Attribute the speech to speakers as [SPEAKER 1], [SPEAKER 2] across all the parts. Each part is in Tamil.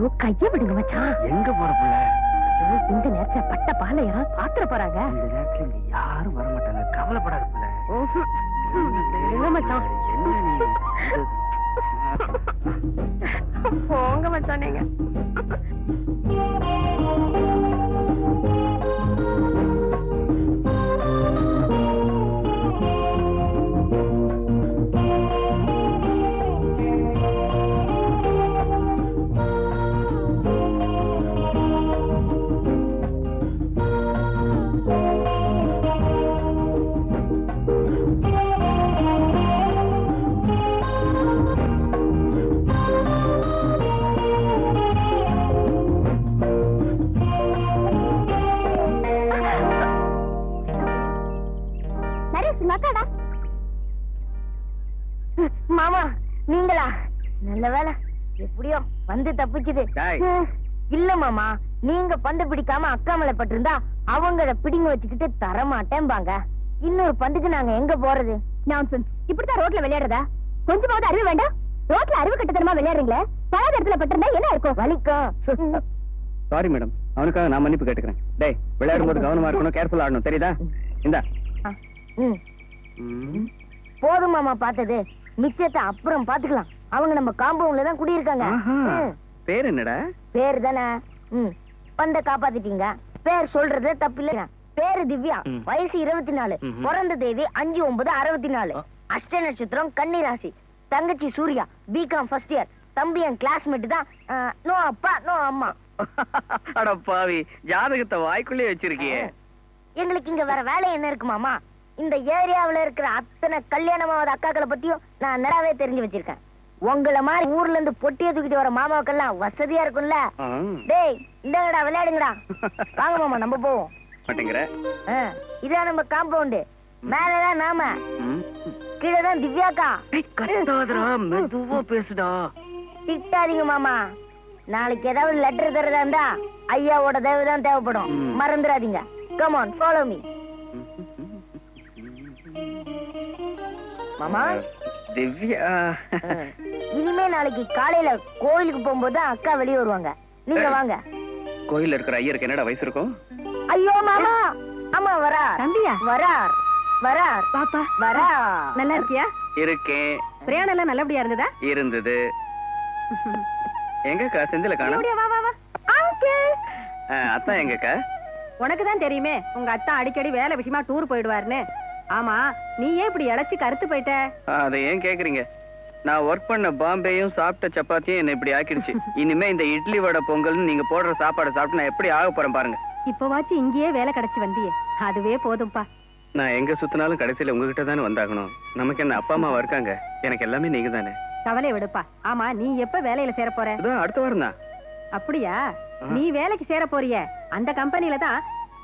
[SPEAKER 1] ஐயோ கைய விடுங்க மச்சான்.
[SPEAKER 2] எங்க போற புள்ள?
[SPEAKER 1] இந்த நேரத்துல பட்ட பாலை யாராவது பாத்துற போறாங்க.
[SPEAKER 2] இந்த நேரத்துல இங்க யாரும் வர மாட்டாங்க, கவலைப்படாத புள்ள.
[SPEAKER 1] மச்சான்
[SPEAKER 2] என்ன நீ
[SPEAKER 1] போங்க மச்சான் நீங்க. மாமா நீங்களா? நல்ல வேலை, எப்படியோ வந்து தப்பிச்சுது. இல்ல மாமா, நீங்க பந்து பிடிக்காம அக்கா மேல பட்டிருந்தா அவங்க பிடிங்க வச்சுக்கிட்டு தரமாட்டேன்பாங்க. இன்னொரு பந்துக்கு நாங்க எங்க போறது? நான்சென்ஸ். இப்படித்தான் ரோட்ல விளையாடுறதா? கொஞ்சமாவது அறிவு வேண்டாம். ரோட்ல அறிவு கட்டத்தனமா விளையாடுறீங்களே. பழாத இடத்துல பட்டிருந்தா என்ன இருக்கும்? வலிக்கும்.
[SPEAKER 2] சாரி மேடம், அவனுக்காக நான் மன்னிப்பு கேட்டுக்கிறேன். டேய், விளையாடும் போது கவனமா இருக்கணும், கேர்ஃபுல்லா ஆடணும், தெரியுதா? இந்தா.
[SPEAKER 1] போதும் மாமா பார்த்தது, மிச்சத்தை அப்புறம் பாத்துக்கலாம். அவங்க நம்ம காம்பவுண்ட்ல தான் குடியிருக்காங்க.
[SPEAKER 2] பேர் என்னடா?
[SPEAKER 1] பேரு தானே. பந்த காப்பாத்திட்டீங்க. பேர் சொல்றது தப்பு இல்ல. பேரு திவ்யா, வயசு 24, பிறந்த தேதி 5/9/64, அஷ்ட நட்சத்திரம் கன்னி ராசி, தங்கச்சி சூர்யா, பிகாம் ஃபர்ஸ்ட் இயர், தம்பி என் கிளாஸ்மேட் தான். நோ அப்பா நோ அம்மா.
[SPEAKER 2] அட பாவி, ஜாதகத்தை வாய்க்குள்ளே வச்சிருக்கியே.
[SPEAKER 1] எங்களுக்கு இங்க வேற வேலை என்ன இருக்கு மாமா? இந்த ஏரியாவுல இருக்கிற அத்தனை கல்யாணமாவது அக்காக்களை பத்தியும் நான் நிறையவே தெரிஞ்சு வச்சிருக்கேன். உங்களை மாதிரி ஊர்ல இருந்து பொட்டிய தூக்கிட்டு வர மாமாவுக்கெல்லாம் வசதியா இருக்கும்ல. டேய், இந்தங்கடா விளையாடுங்கடா. வாங்க மாமா, நம்ம போவோம். இதான் நம்ம காம்பவுண்ட். மேலதான் நாம, கீழதான் திவ்யாக்கா.
[SPEAKER 2] மெதுவா பேசுடா.
[SPEAKER 1] திட்டாதீங்க மாமா. நாளைக்கு ஏதாவது லெட்டர் தரதா இருந்தா ஐயாவோட தயவு தான் தேவைப்படும், மறந்துடாதீங்க. Come on, follow me. மாமா
[SPEAKER 2] திவ்யா,
[SPEAKER 1] இனிமே நாளைக்கு காலையில கோயிலுக்கு போகும்போது அக்கா வெளியே வருவாங்க. நீங்க வாங்க.
[SPEAKER 2] கோயில்ல இருக்கிற ஐயருக்கு என்னடா வயசு இருக்கும்?
[SPEAKER 1] ஐயோ மாமா, ஆமா வரா. தம்பியா வரார் வரார். பாப்பா வரா. நல்லா இருக்கியா?
[SPEAKER 2] இருக்கேன்.
[SPEAKER 1] பிரயாணம் எல்லாம் நல்லபடியா இருந்ததா?
[SPEAKER 2] இருந்தது. எங்கக்கா செந்தில காணோம்?
[SPEAKER 1] வா வா வா.
[SPEAKER 2] அத்தா எங்கக்கா?
[SPEAKER 1] உனக்கு தான் தெரியுமே, உங்க அத்தா அடிக்கடி வேலை விஷயமா டூர் போயிடுவாருன்னு. ஆமா, நீ ஏன் இப்படி இழைச்சு கருத்து போயிட்ட?
[SPEAKER 2] அதை ஏன் கேக்குறீங்க? நான் ஒர்க் பண்ண பாம்பேயும் சாப்பிட்ட சப்பாத்தியும் என்ன இப்படி ஆக்கிடுச்சு. இனிமே இந்த இட்லி வடை பொங்கல்னு நீங்க போடுற சாப்பாடு சாப்பிட்டு நான் எப்படி ஆக போறேன் பாருங்க.
[SPEAKER 1] இப்பவாச்சும் இங்கேயே வேலை கிடைச்சு வந்தியே, அதுவே போதும்பா.
[SPEAKER 2] நான் எங்க சுத்தினாலும் கடைசியில உங்ககிட்ட தானே வந்தாகணும். நமக்கு என்ன அப்பா அம்மாவா இருக்காங்க? எனக்கு எல்லாமே நீங்க தானே.
[SPEAKER 1] கவலை விடுப்பா. ஆமா, நீ எப்ப வேலையில சேர போற?
[SPEAKER 2] அடுத்த வாரம் தான்.
[SPEAKER 1] அப்படியா? நீ வேலைக்கு சேர போறிய அந்த கம்பெனில தான்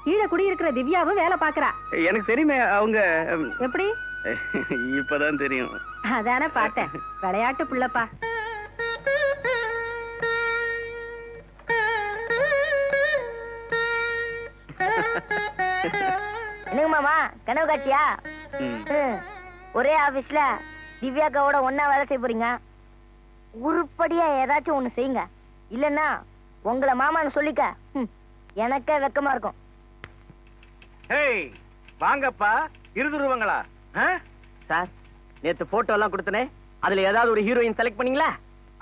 [SPEAKER 1] கீழே குடியிருக்கிற திவ்யாவும் வேலை பாக்குறா.
[SPEAKER 2] எனக்கு தெரியுமே. அவங்க
[SPEAKER 1] எப்படி?
[SPEAKER 2] இப்பதான் தெரியும்.
[SPEAKER 1] அதானே பார்த்தேன். விளையாட்டு புள்ளப்பா. என்னங்க மாமா, கனவு காட்சியா? ஒரே ஆபீஸ்ல திவ்யாக்காவோட ஒன்னா வேலை செய்ய போறீங்க. உருப்படியா ஏதாச்சும் ஒண்ணு செய்யுங்க, இல்லன்னா உங்களை மாமான்னு சொல்லிக்க எனக்கே வெக்கமா இருக்கும்.
[SPEAKER 2] வாங்கப்பா, இருந்துருவாங்களா?
[SPEAKER 3] சார், நேத்து போட்டோ எல்லாம் கொடுத்தனே, அதுல ஏதாவது ஒரு ஹீரோயின் செலக்ட் பண்ணீங்களா?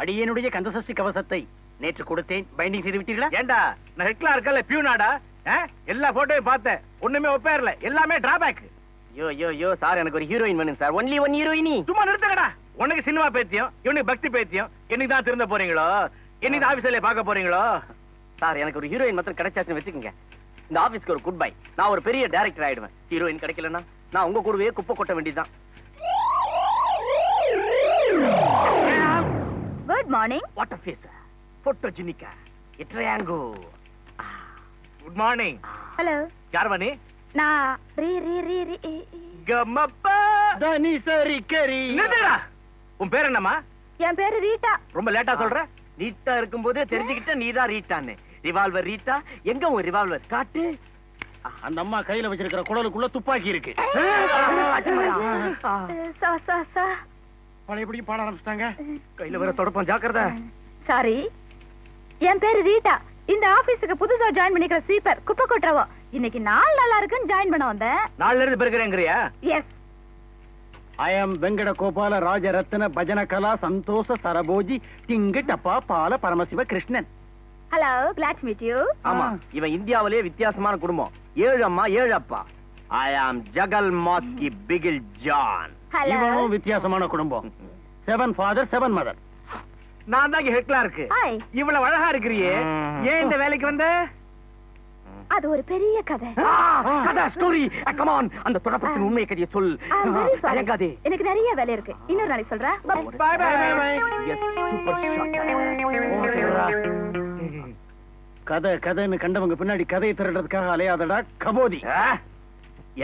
[SPEAKER 2] அடியனுடைய கந்தசஷ்டி கவசத்தை நேற்று கொடுத்தேன், பைண்டிங் செய்து விட்டீர்களா? ஏண்டா, நான் ஹெட்லா இருக்கல பியூனாடா. எல்லா போட்டோவையும் பார்த்தேன், ஒண்ணுமே ஒப்பேர்ல, எல்லாமே டிராபேக்.
[SPEAKER 3] யோ யோ யோ சார், எனக்கு ஒரு ஹீரோயின் வேணும் சார். ஒன்லி ஒன் ஹீரோயினி.
[SPEAKER 2] சும்மா நிறுத்துங்கடா. உனக்கு சினிமா பேத்தியம், இவனுக்கு பக்தி பேத்தியம். என்னைக்கு தான் திருந்த போறீங்களோ? என்னைக்கு ஆபீஸ்ல பார்க்க போறீங்களோ?
[SPEAKER 3] சார், எனக்கு ஒரு ஹீரோயின் மாத்திரம் கிடைச்சாச்சுன்னு வச்சுக்கோங்க, இந்த ஆபீஸ்க்கு ஒரு குட் பை. நான் ஒரு பெரிய டைரக்டர் ஆயிடுவேன். ஹீரோயின் கிடைக்கலன்னா நான் உங்க கூடவே குப்பை கொட்ட வேண்டியதுதான்.
[SPEAKER 1] Good morning.
[SPEAKER 3] What a face. போட்டோஜெனிக்கா. ட்ரையாங்கோ.
[SPEAKER 2] Good morning.
[SPEAKER 1] ஹலோ.
[SPEAKER 2] யார்வனே?
[SPEAKER 1] நான் ரீ ரீ ரீ ரீ
[SPEAKER 2] கம்மப்பா
[SPEAKER 3] தனி சரி கரி.
[SPEAKER 2] நிறுத்துடா. உன் பேர் என்னம்மா?
[SPEAKER 1] என் பேரு ரீட்டா.
[SPEAKER 2] ரொம்ப லேட்டா சொல்ற.
[SPEAKER 3] ரீட்டா இருக்கும்போதே தெரிஞ்சுக்கிட்ட நீதான் ரீட்டான்னு. ரிவால்வர் ரீட்டா, எங்க உன் ரிவால்வர் காட்டு.
[SPEAKER 2] அந்த அம்மா கையில வச்சிருக்கிற குடலுக்குள்ள துப்பாக்கி இருக்கு.
[SPEAKER 3] பழையபடியும் பாட ஆரம்பிச்சிட்டாங்க. கையில வேற தொடப்பம், ஜாக்கிரதை.
[SPEAKER 1] சாரி.
[SPEAKER 4] என் பேரு ரீட்டா. இந்த ஆபீஸுக்கு புதுசா ஜாயின் பண்ணிக்கிற ஸ்வீப்பர் குப்பை கொட்டுறவோ. இன்னைக்கு நாள் நல்லா இருக்குன்னு ஜாயின் பண்ண வந்தேன்.
[SPEAKER 2] நாள்ல இருந்து பெருக்கிறேங்கறியா?
[SPEAKER 4] Yes.
[SPEAKER 5] I am Venkata Gopala Rajarathna Bhajana Kala Santhosha Sarabhoji Thingattappa Bala Paramasiva Krishnan.
[SPEAKER 4] Hello, glad to meet you.
[SPEAKER 3] ஆமா, இவன் இந்தியாவிலே வித்தியாசமான குடும்பம். 7 அம்மா 7 அப்பா. I am Jagal Maski Bigil John.
[SPEAKER 4] Hello.
[SPEAKER 5] இவனும் வித்தியாசமான குடும்பம். 7 father 7 mother.
[SPEAKER 2] நான் தான் ஹெட்லா இருக்கு.
[SPEAKER 4] ஹாய்.
[SPEAKER 2] இவ்வளவு அழகா இருக்கிறியே, ஏன் இந்த வேலைக்கு வந்த?
[SPEAKER 4] அது ஒரு பெரிய கதை.
[SPEAKER 3] கதா ஸ்டோரி. கம் ஆன், அந்த தொடப்பத்தின் உண்மை கதையை சொல்.
[SPEAKER 4] I'm very sorry.
[SPEAKER 3] அழகாதே.
[SPEAKER 4] எனக்கு நிறைய வேலை இருக்கு. இன்னொரு நாளைக்கு சொல்றேன்.
[SPEAKER 2] Bye bye bye bye.
[SPEAKER 3] Yes, super shot.
[SPEAKER 5] கதை கதைன்னு கண்டவங்க பின்னாடி கதையை திருடுறதுக்காக அலையாதடா கபோதி.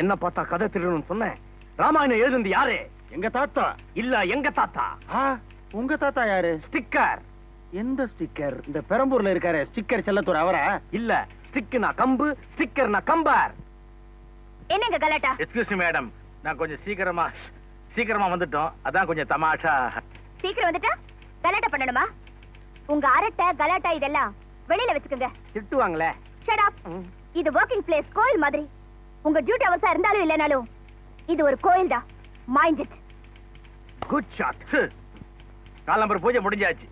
[SPEAKER 3] என்ன பார்த்தா கதை திருடணும்னு சொன்னேன். ராமாயணம் எழுதுனது யாரு?
[SPEAKER 5] எங்க தாத்தா.
[SPEAKER 3] இல்ல, எங்க தாத்தா.
[SPEAKER 5] உங்க தாத்தா யாரு?
[SPEAKER 3] ஸ்டிக்கர்.
[SPEAKER 5] எந்த ஸ்டிக்கர்? இந்த பெரம்பூர்ல இருக்காரு ஸ்டிக்கர் செல்லத்தூர் அவரா?
[SPEAKER 3] இல்ல, ஸ்டிக்னா கம்பு, ஸ்டிக்கர்னா கம்பார்.
[SPEAKER 4] என்னங்க கலாட்டா?
[SPEAKER 2] எக்ஸ்கியூஸ் மீ மேடம், நான் கொஞ்சம் சீக்கிரமா வந்துட்டோம். அதான் கொஞ்சம் தமாஷா.
[SPEAKER 4] சீக்கிரம் வந்துட்டா கலாட்டா பண்ணணுமா? உங்க அரட்டை கலாட்டா இதெல்லாம் வெளியில வச்சுக்கோங்க.
[SPEAKER 3] திட்டுவாங்களே.
[SPEAKER 4] Shut up. இது வொர்க்கிங் பிளேஸ், கோயில் மாதிரி. உங்க டியூட்டி அவர்ஸா இருந்தாலும் இல்லனாலும் இது ஒரு கோயில் தான். Mind it.
[SPEAKER 2] Good shot. கால் நம்பர் பூஜை முடிஞ்சாச்சு.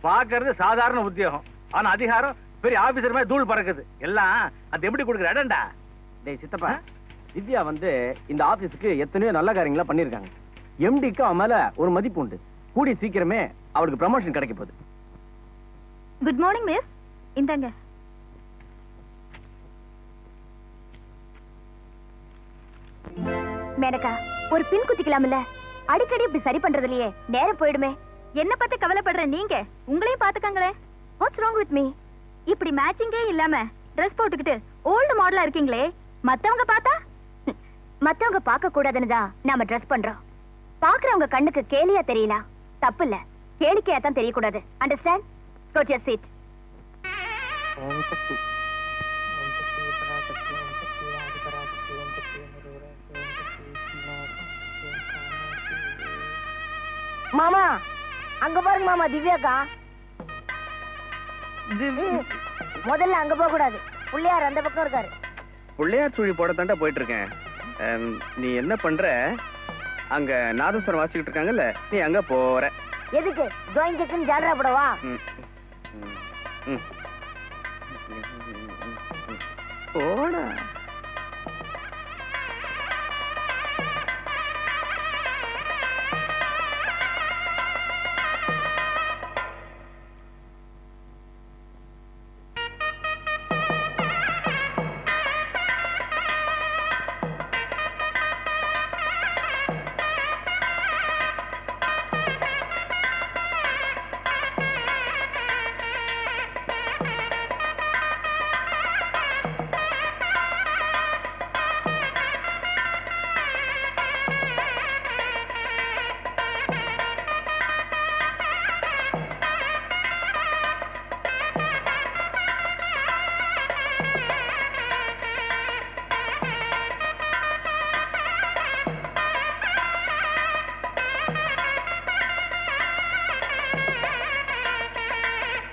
[SPEAKER 2] பாக்குறது சாதாரண உத்தியோகம், ஆனா அதிகாரம் பெரிய ஆபீசர் மாதிரி தூள் பறக்குது. எல்லாம் அது எப்படி கொடுக்குற இடம்டா.
[SPEAKER 3] டேய் சித்தப்பா, வித்யா வந்து இந்த ஆபீஸ்க்கு எத்தனையோ நல்ல காரியங்களா பண்ணிருக்காங்க. எம்டிக்கு அவன் மேல ஒரு மதிப்பு உண்டு. கூடி சீக்கிரமே அவளுக்கு ப்ரமோஷன் கிடைக்க போகுது.
[SPEAKER 4] Good morning miss. இந்தாங்க. மேனகா, ஒரு பின் குத்திக்கலாம்ல? அடிக்கடி இப்படி சரி பண்றதுலயே நேரம் போயிடுமே. என்ன பத்தி கவலைப்படுற நீங்க உங்களையும் பாத்துக்கங்களே. What's wrong with me? இப்படி மேட்சிங்கே இல்லாம Dress போட்டுக்கிட்டு ஓல்டு மாடலா இருக்கீங்களே, மத்தவங்க பார்த்தா? மத்தவங்க பார்க்க கூடாதுன்னு தான் நாம Dress பண்றோம். பாக்குறவங்க கண்ணுக்கு கேலியா தெரியல, தப்பு இல்ல. கேளிக்கையா தான் தெரியக்கூடாது. Understand? Go to your seat.
[SPEAKER 1] மாமா, அங்க பாருங்க மாமா, திவ்யாக்கா. முதல்ல அங்க போக கூடாது. புள்ளையார் அந்த பக்கம் இருக்காரு.
[SPEAKER 6] புள்ளையார் சுழி போட தாண்டா போயிட்டு இருக்கேன். நீ என்ன பண்ற? அங்க நாதஸ்வரம் வாசிக்கிட்டு இருக்காங்கல்ல, நீ அங்க போற.
[SPEAKER 1] எதுக்கு? ஜோயிஞ்சக்குன்னு ஜாலரா போடவா?
[SPEAKER 6] போடா.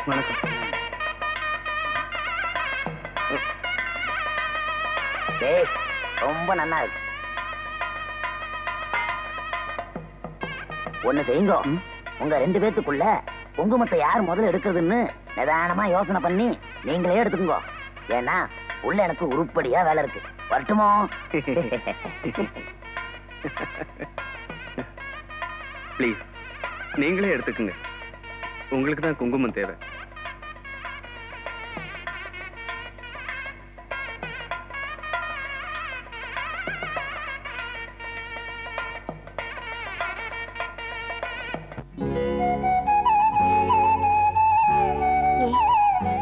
[SPEAKER 6] வணக்கம்.
[SPEAKER 1] ரொம்ப நல்லா இருக்கு. ஒண்ணு செய்யுங்க, உங்க 2 பேத்துக்குள்ள குங்குமத்தை யார் முதல்ல எடுக்கிறதுன்னு நிதானமா யோசனை பண்ணி நீங்களே எடுத்துக்கோங்க. ஏன்னா உள்ள எனக்கு உருப்படியா வேலை இருக்கு. வரட்டுமோ?
[SPEAKER 6] ப்ளீஸ், நீங்களே எடுத்துக்குங்க. உங்களுக்கு தான் குங்குமம் தேவை.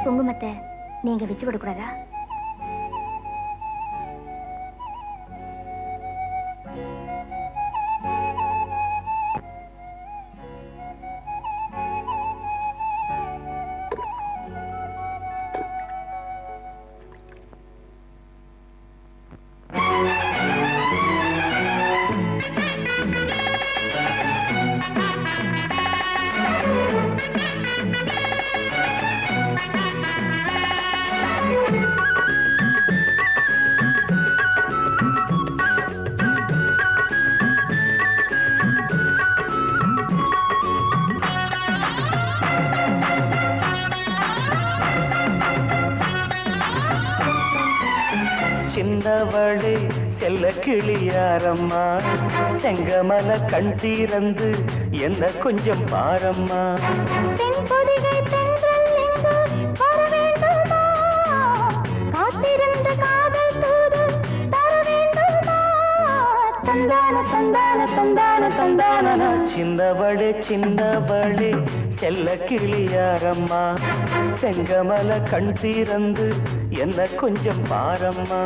[SPEAKER 4] குங்குமத்தை நீங்க வச்சு விட கூடாதா?
[SPEAKER 7] செல்ல கிளியாரம்மா செங்கமல கண் தீரந்து என்ன கொஞ்சம் பாரம்மா
[SPEAKER 4] தென்பொதிகை தென்றல் எங்கு வர வேண்டுமா காத்திருந்த காதல் தூது தர வேண்டுமா தந்தான தந்தான தந்தான தந்தான
[SPEAKER 7] சின்னவளே சின்னவளே செல்ல கிளியாரம்மா செங்கமல கண் தீரந்து என்ன கொஞ்சம் பாரம்மா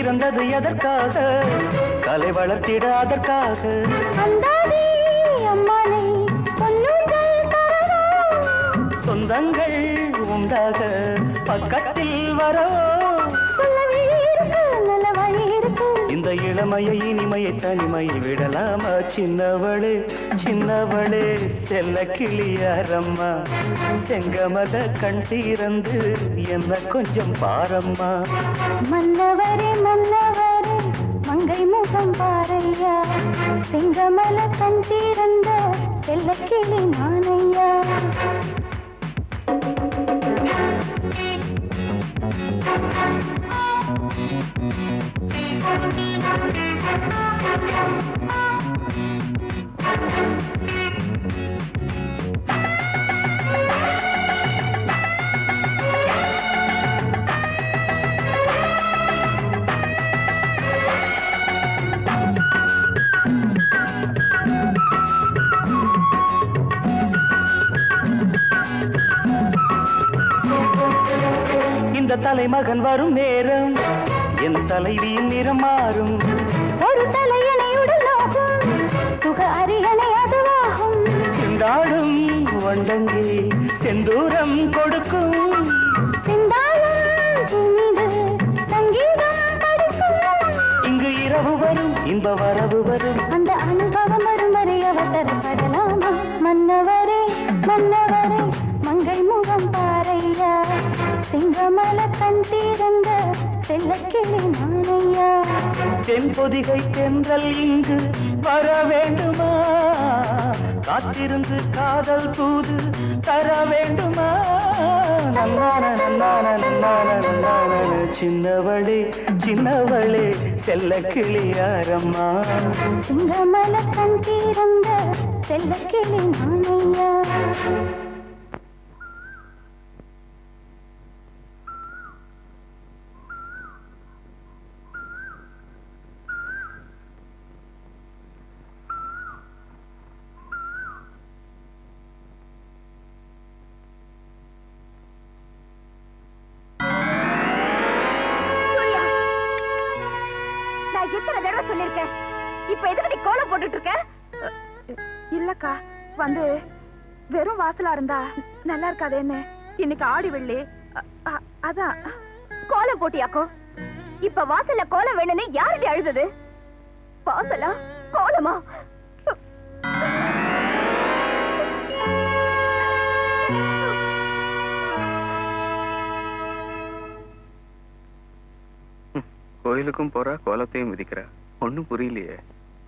[SPEAKER 7] பிறந்தது எதற்காக கலை வளர்த்திட அதற்காக சொந்தங்கள் உண்டாக பக்கத்தில் வரவோ இந்த இளமையை இனிமையை தனிமையை விடலாமா சின்னவளே சின்னவளே செல்ல கிளியாரம்மா செங்கமல கண் தீரந்து என்ன கொஞ்சம் பாரம்மா
[SPEAKER 4] மன்னவரே மன்னவரே மங்கை முகம் பாரையா செங்கமல கண் தீரந்த செல்ல கிளி நானையா
[SPEAKER 7] இந்த தலைமகன் வரும் நேரம் என் தலைவியின் நிறம் மாறும்
[SPEAKER 4] ஒரு தலையணை உடலாகும் சுக அரியணை அதுவாகும்
[SPEAKER 7] சிந்தாடும் வண்டங்கி செந்தூரம் கொடுக்கும்
[SPEAKER 4] சங்கீதம் படிக்கும்
[SPEAKER 7] இங்கு இரவு வரும் இன்ப வரவு வரும்
[SPEAKER 4] அந்த அனுபவம் வரும் வரை அவசரப்படலாமா மன்னவரே மன்னவரே மங்கை முகம் பாரையா சிங்கமல கண் தீரந்த செல்ல கிளி நானையா
[SPEAKER 7] தென்பொதிகை தென்றல் இங்கு வர வேண்டுமா காத்திருந்து காதல் தூது தர வேண்டுமா நன்னான நன்னான நன்னான நன்னான சின்னவளே சின்னவளே செல்ல கிளியாரம்மா
[SPEAKER 4] சிங்கமல கண் தீரந்த செல்ல கிளி நானையா எத்தனை தடவை சொல்லிருக்கேன் இப்ப எதுக்கு நீ கோலம் போட்டுட்டு இருக்க
[SPEAKER 8] இல்லக்கா வந்து வெறும் வாசலா இருந்தா நல்லா இருக்காதேன்னு இன்னைக்கு ஆடி வெள்ளி அதான்
[SPEAKER 4] கோலம் போட்டியாக்கோ இப்ப வாசல்ல கோலம் வேணும்னு யாருடைய அழுதது வாசலா கோலமா
[SPEAKER 6] கோயிலுக்கும் போறா கோலத்தையும் மிதிக்கிறா ஒண்ணும் புரியலையே